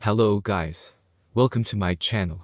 Hello guys. Welcome to my channel,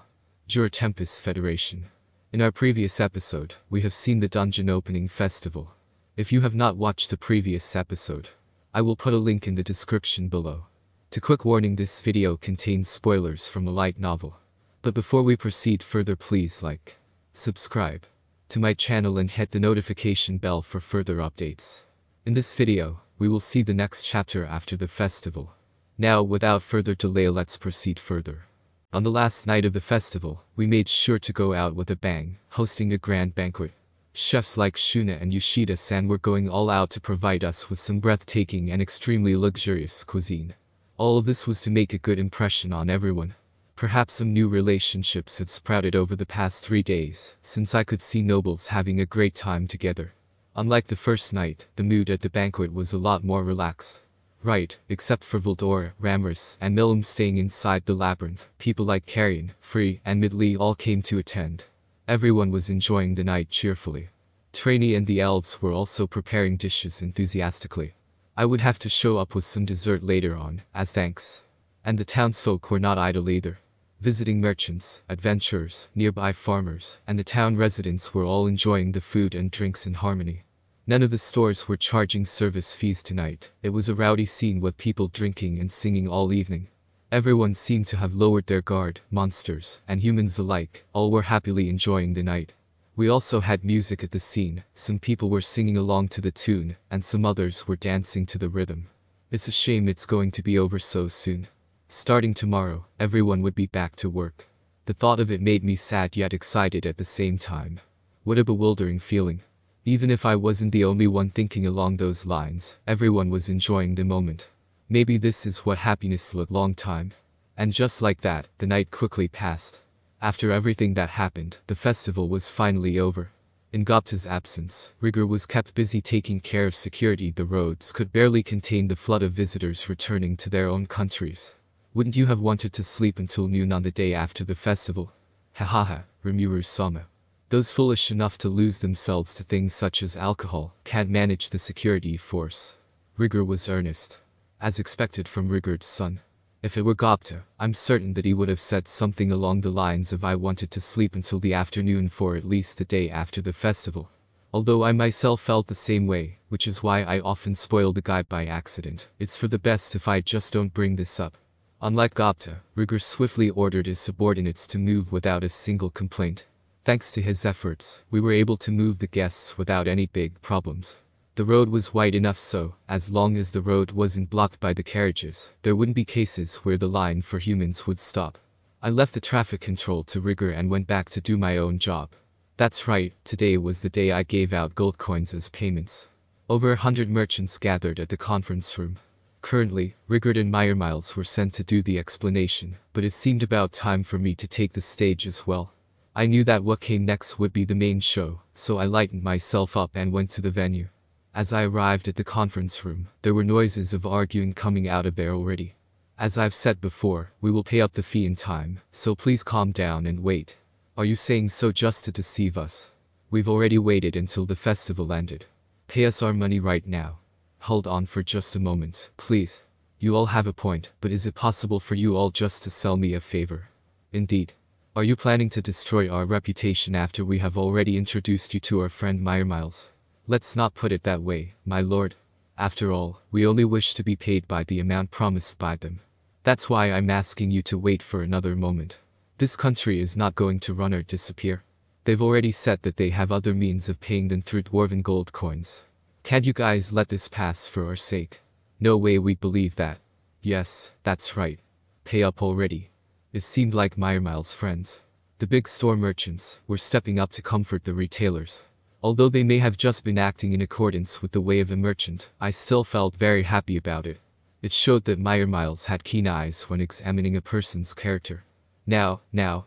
Jura Tempest Federation. In our previous episode, we have seen the dungeon opening festival. If you have not watched the previous episode, I will put a link in the description below. To quick warning, this video contains spoilers from a light novel. But before we proceed further, please like, subscribe to my channel and hit the notification bell for further updates. In this video, we will see the next chapter after the festival. Now, without further delay, let's proceed further. On the last night of the festival, we made sure to go out with a bang, hosting a grand banquet. Chefs like Shuna and Yoshida-san were going all out to provide us with some breathtaking and extremely luxurious cuisine. All of this was to make a good impression on everyone. Perhaps some new relationships had sprouted over the past 3 days, since I could see nobles having a great time together. Unlike the first night, the mood at the banquet was a lot more relaxed. Right, except for Valdora, Ramrus, and Milim staying inside the labyrinth, people like Carrion, Free, and Midley all came to attend. Everyone was enjoying the night cheerfully. Trainee and the elves were also preparing dishes enthusiastically. I would have to show up with some dessert later on, as thanks. And the townsfolk were not idle either. Visiting merchants, adventurers, nearby farmers, and the town residents were all enjoying the food and drinks in harmony. None of the stores were charging service fees tonight. It was a rowdy scene with people drinking and singing all evening. Everyone seemed to have lowered their guard, monsters and humans alike, all were happily enjoying the night. We also had music at the scene, some people were singing along to the tune, and some others were dancing to the rhythm. It's a shame it's going to be over so soon. Starting tomorrow, everyone would be back to work. The thought of it made me sad yet excited at the same time. What a bewildering feeling. Even if I wasn't the only one thinking along those lines, everyone was enjoying the moment. Maybe this is what happiness looked long time. And just like that, the night quickly passed. After everything that happened, the festival was finally over. In Gopta's absence, Rigor was kept busy taking care of security. The roads could barely contain the flood of visitors returning to their own countries. Wouldn't you have wanted to sleep until noon on the day after the festival? Hahaha, Rimuru-sama. Those foolish enough to lose themselves to things such as alcohol can't manage the security force. Rigor was earnest. As expected from Rigord's son. If it were Gopta, I'm certain that he would have said something along the lines of I wanted to sleep until the afternoon for at least the day after the festival. Although I myself felt the same way, which is why I often spoil the guy by accident. It's for the best if I just don't bring this up. Unlike Gopta, Rigor swiftly ordered his subordinates to move without a single complaint. Thanks to his efforts, we were able to move the guests without any big problems. The road was wide enough so, as long as the road wasn't blocked by the carriages, there wouldn't be cases where the line for humans would stop. I left the traffic control to Rigor and went back to do my own job. That's right, today was the day I gave out gold coins as payments. Over 100 merchants gathered at the conference room. Currently, Rigord and Miles were sent to do the explanation, but it seemed about time for me to take the stage as well. I knew that what came next would be the main show, so I lightened myself up and went to the venue. As I arrived at the conference room, there were noises of arguing coming out of there already. As I've said before, we will pay up the fee in time, so please calm down and wait. Are you saying so just to deceive us? We've already waited until the festival ended. Pay us our money right now. Hold on for just a moment, please. You all have a point, but is it possible for you all just to sell me a favor? Indeed. Are you planning to destroy our reputation after we have already introduced you to our friend Miles? Let's not put it that way, my lord. After all, we only wish to be paid by the amount promised by them. That's why I'm asking you to wait for another moment. This country is not going to run or disappear. They've already said that they have other means of paying than through dwarven gold coins. Can't you guys let this pass for our sake? No way we'd believe that. Yes, that's right. Pay up already. It seemed like Miles' friends, the big store merchants, were stepping up to comfort the retailers. Although they may have just been acting in accordance with the way of a merchant, I still felt very happy about it. It showed that Miles had keen eyes when examining a person's character. Now,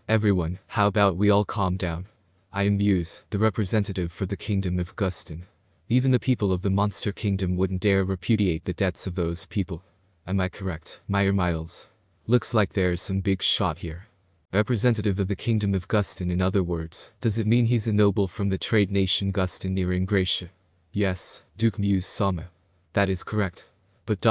everyone, how about we all calm down? I am Muse, the representative for the Kingdom of Gustin. Even the people of the Monster Kingdom wouldn't dare repudiate the debts of those people. Am I correct, Miles? Looks like there's some big shot here. Representative of the Kingdom of Gustin, in other words. Does it mean he's a noble from the trade nation Gustin near Ingratia? Yes, Duke Muse-sama. That is correct. But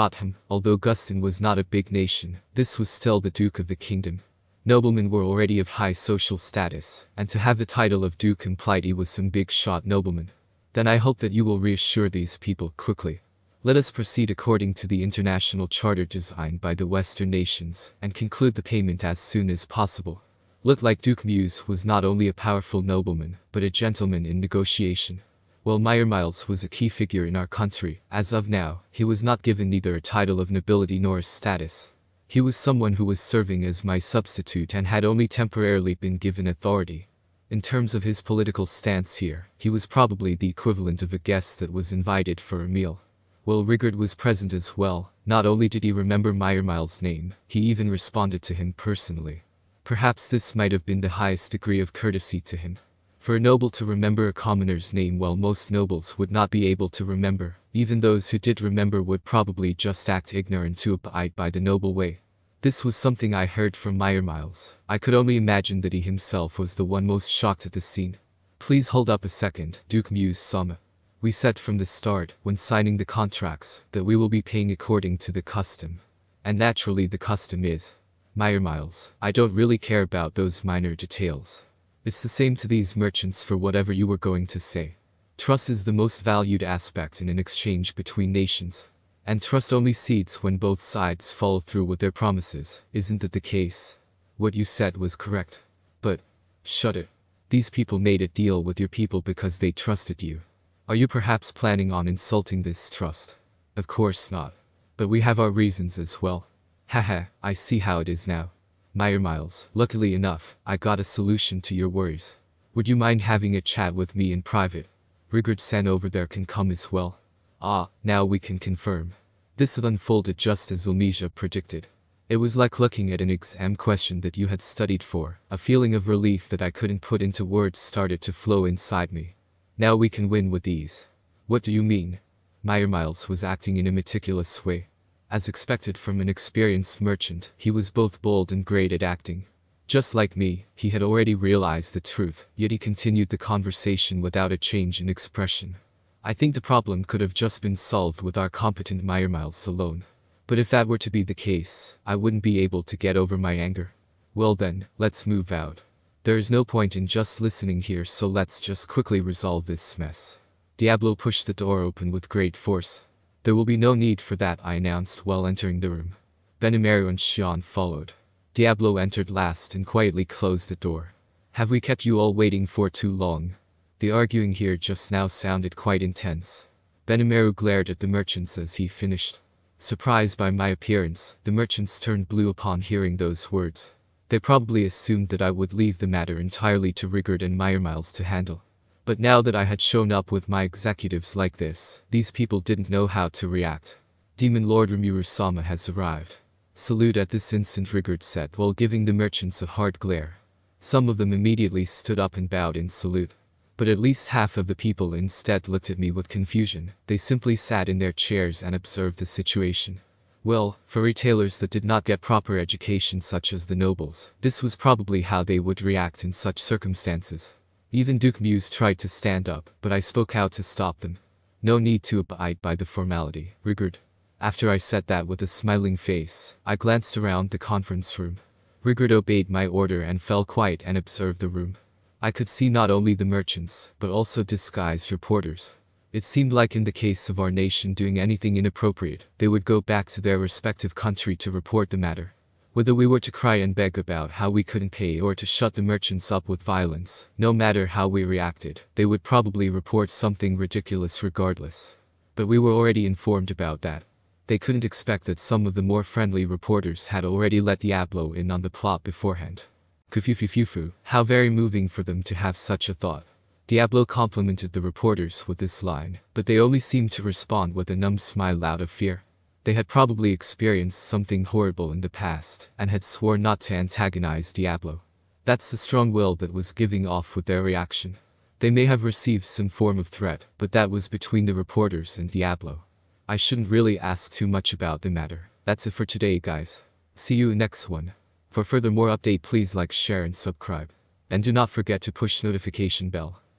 although Gustin was not a big nation, this was still the Duke of the kingdom. Noblemen were already of high social status, and to have the title of Duke implied he was some big-shot nobleman. Then I hope that you will reassure these people quickly. Let us proceed according to the international charter designed by the Western nations, and conclude the payment as soon as possible. Looked like Duke Muse was not only a powerful nobleman, but a gentleman in negotiation. While Miles was a key figure in our country, as of now, he was not given neither a title of nobility nor a status. He was someone who was serving as my substitute and had only temporarily been given authority. In terms of his political stance here, he was probably the equivalent of a guest that was invited for a meal. Well, Rigurd was present as well. Not only did he remember Miles' name, he even responded to him personally. Perhaps this might have been the highest degree of courtesy to him. For a noble to remember a commoner's name, while most nobles would not be able to remember, even those who did remember would probably just act ignorant to abide by the noble way. This was something I heard from Miles. I could only imagine that he himself was the one most shocked at the scene. Please hold up a second, Duke Muse-sama. We said from the start, when signing the contracts, that we will be paying according to the custom. And naturally the custom is Miles. I don't really care about those minor details. It's the same to these merchants for whatever you were going to say. Trust is the most valued aspect in an exchange between nations. And trust only cedes when both sides follow through with their promises. Isn't that the case? What you said was correct. But, shut it. These people made a deal with your people because they trusted you. Are you perhaps planning on insulting this trust? Of course not. But we have our reasons as well. Haha, I see how it is now. Miles, luckily enough, I got a solution to your worries. Would you mind having a chat with me in private? Rigurd-san over there can come as well. Ah, now we can confirm. This had unfolded just as Lamisia predicted. It was like looking at an exam question that you had studied for. A feeling of relief that I couldn't put into words started to flow inside me. Now we can win with ease. What do you mean? Miles was acting in a meticulous way. As expected from an experienced merchant, he was both bold and great at acting. Just like me, he had already realized the truth, yet he continued the conversation without a change in expression. I think the problem could have just been solved with our competent Miles alone. But if that were to be the case, I wouldn't be able to get over my anger. Well then, let's move out. There is no point in just listening here, so let's just quickly resolve this mess. Diablo pushed the door open with great force. There will be no need for that, I announced while entering the room. Benimaru and Xian followed. Diablo entered last and quietly closed the door. Have we kept you all waiting for too long? The arguing here just now sounded quite intense. Benimaru glared at the merchants as he finished. Surprised by my appearance, the merchants turned blue upon hearing those words. They probably assumed that I would leave the matter entirely to Rigurd and Miles to handle. But now that I had shown up with my executives like this, these people didn't know how to react. Demon Lord Rimuru-sama has arrived. Salute at this instant, Rigurd said while giving the merchants a hard glare. Some of them immediately stood up and bowed in salute. But at least half of the people instead looked at me with confusion. They simply sat in their chairs and observed the situation. Well, for retailers that did not get proper education such as the nobles, this was probably how they would react in such circumstances. Even Duke Muse tried to stand up, but I spoke out to stop them. No need to abide by the formality, Rigurd. After I said that with a smiling face, I glanced around the conference room. Rigurd obeyed my order and fell quiet and observed the room. I could see not only the merchants, but also disguised reporters. It seemed like in the case of our nation doing anything inappropriate, they would go back to their respective country to report the matter. Whether we were to cry and beg about how we couldn't pay or to shut the merchants up with violence, no matter how we reacted, they would probably report something ridiculous regardless. But we were already informed about that. They couldn't expect that some of the more friendly reporters had already let Diablo in on the plot beforehand. Kufufufufu, how very moving for them to have such a thought. Diablo complimented the reporters with this line, but they only seemed to respond with a numb smile out of fear. They had probably experienced something horrible in the past, and had sworn not to antagonize Diablo. That's the strong will that was giving off with their reaction. They may have received some form of threat, but that was between the reporters and Diablo. I shouldn't really ask too much about the matter. That's it for today, guys. See you next one. For further more update, please like, share and subscribe. And do not forget to push notification bell.